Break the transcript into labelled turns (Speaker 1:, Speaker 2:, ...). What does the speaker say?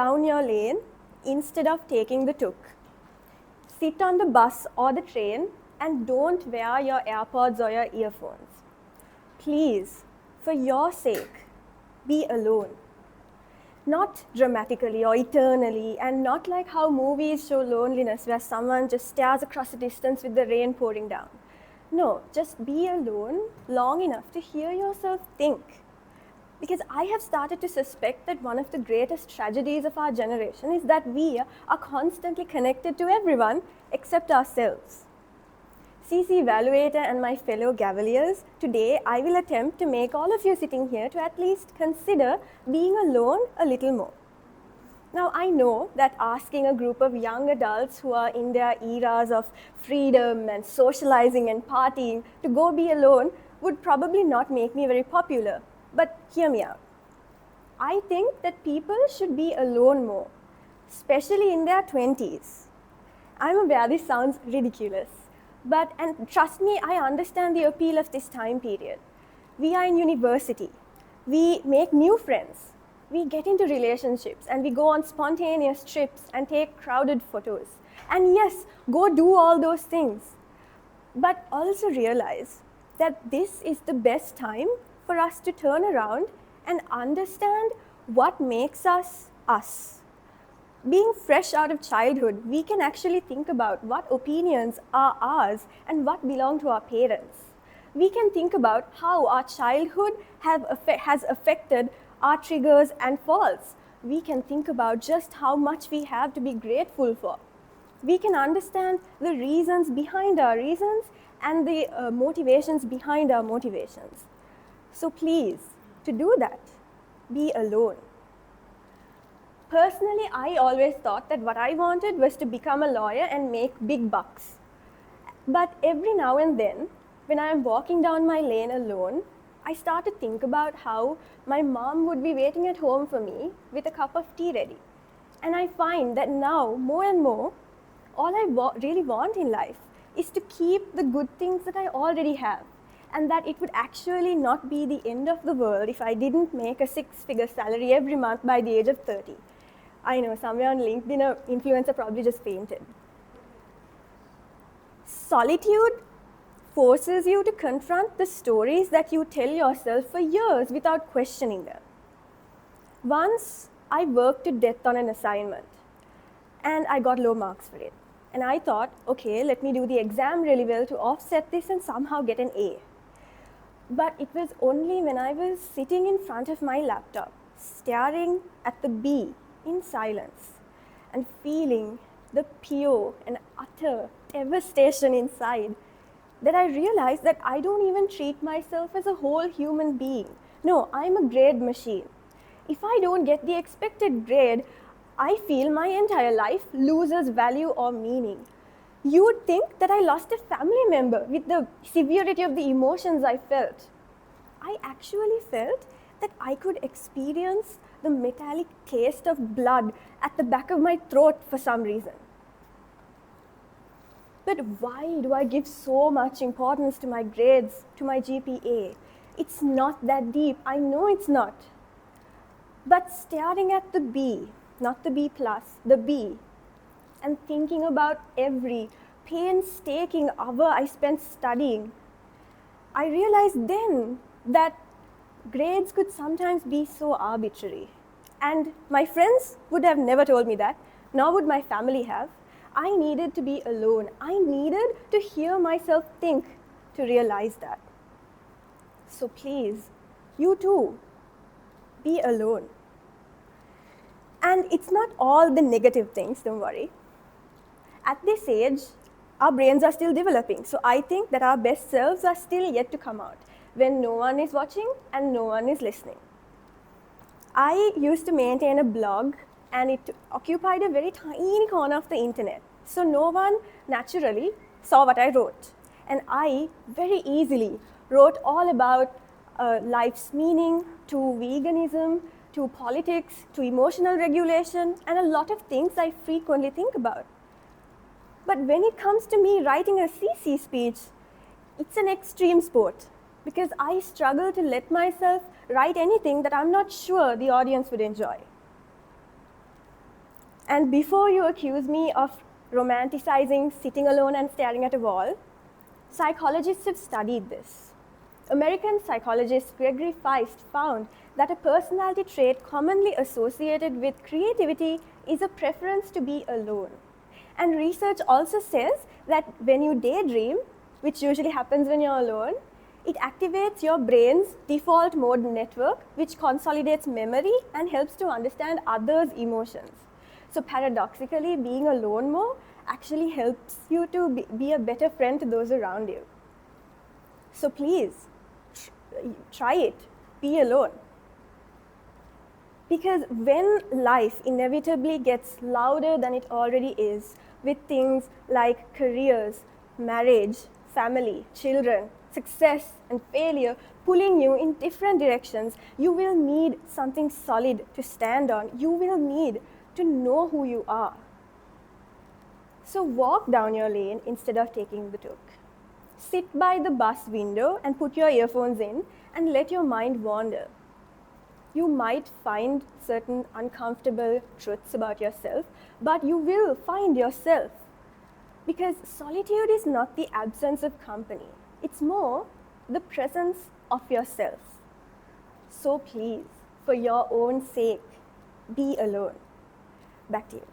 Speaker 1: down your lane instead of taking the tuk. Sit on the bus or the train and don't wear your AirPods or your earphones. Please, for your sake, be alone. Not dramatically or eternally, and not like how movies show loneliness where someone just stares across a distance with the rain pouring down. No, just be alone long enough to hear yourself think. Because I have started to suspect that one of the greatest tragedies of our generation is that we are constantly connected to everyone except ourselves. CC Evaluator and my fellow Gavaliers, today I will attempt to make all of you sitting here to at least consider being alone a little more. Now, I know that asking a group of young adults who are in their eras of freedom and socializing and partying to go be alone would probably not make me very popular. But hear me out. I think that people should be alone more, especially in their 20s. I'm aware this sounds ridiculous, and trust me, I understand the appeal of this time period. We are in university. We make new friends. We get into relationships and we go on spontaneous trips and take crowded photos. And yes, go do all those things. But also realize that this is the best time for us to turn around and understand what makes us us. Being fresh out of childhood, we can actually think about what opinions are ours and what belong to our parents. We can think about how our childhood has affected our triggers and faults. We can think about just how much we have to be grateful for. We can understand the reasons behind our reasons and the motivations behind our motivations. So please, to do that, be alone. Personally, I always thought that what I wanted was to become a lawyer and make big bucks. But every now and then, when I am walking down my lane alone, I start to think about how my mom would be waiting at home for me with a cup of tea ready. And I find that now, more and more, all I really want in life is to keep the good things that I already have, and that it would actually not be the end of the world if I didn't make a six-figure salary every month by the age of 30. I know, somewhere on LinkedIn, an influencer probably just fainted. Solitude forces you to confront the stories that you tell yourself for years without questioning them. Once, I worked to death on an assignment, and I got low marks for it. And I thought, okay, let me do the exam really well to offset this and somehow get an A. But it was only when I was sitting in front of my laptop, staring at the B in silence, and feeling the pure and utter devastation inside, that I realized that I don't even treat myself as a whole human being. No, I'm a grade machine. If I don't get the expected grade, I feel my entire life loses value or meaning. You would think that I lost a family member with the severity of the emotions I felt. I actually felt that I could experience the metallic taste of blood at the back of my throat for some reason. But why do I give so much importance to my grades, to my GPA? It's not that deep, I know it's not. But staring at the B, not the B plus, the B, and thinking about every painstaking hour I spent studying, I realized then that grades could sometimes be so arbitrary. And my friends would have never told me that, nor would my family have. I needed to be alone. I needed to hear myself think to realize that. So please, you too, be alone. And it's not all the negative things, don't worry. At this age, our brains are still developing. So I think that our best selves are still yet to come out when no one is watching and no one is listening. I used to maintain a blog, and it occupied a very tiny corner of the internet. So no one naturally saw what I wrote. And I very easily wrote all about life's meaning, to veganism, to politics, to emotional regulation, and a lot of things I frequently think about. But when it comes to me writing a CC speech, it's an extreme sport, because I struggle to let myself write anything that I'm not sure the audience would enjoy. And before you accuse me of romanticizing sitting alone and staring at a wall, psychologists have studied this. American psychologist Gregory Feist found that a personality trait commonly associated with creativity is a preference to be alone. And research also says that when you daydream, which usually happens when you're alone, it activates your brain's default mode network, which consolidates memory and helps to understand others' emotions. So paradoxically, being alone more actually helps you to be a better friend to those around you. So please, try it. Be alone. Because when life inevitably gets louder than it already is, with things like careers, marriage, family, children, success, and failure pulling you in different directions, you will need something solid to stand on. You will need to know who you are. So walk down your lane instead of taking the tuk. Sit by the bus window and put your earphones in and let your mind wander. You might find certain uncomfortable truths about yourself, but you will find yourself. Because solitude is not the absence of company. It's more the presence of yourself. So please, for your own sake, be alone. Back to you.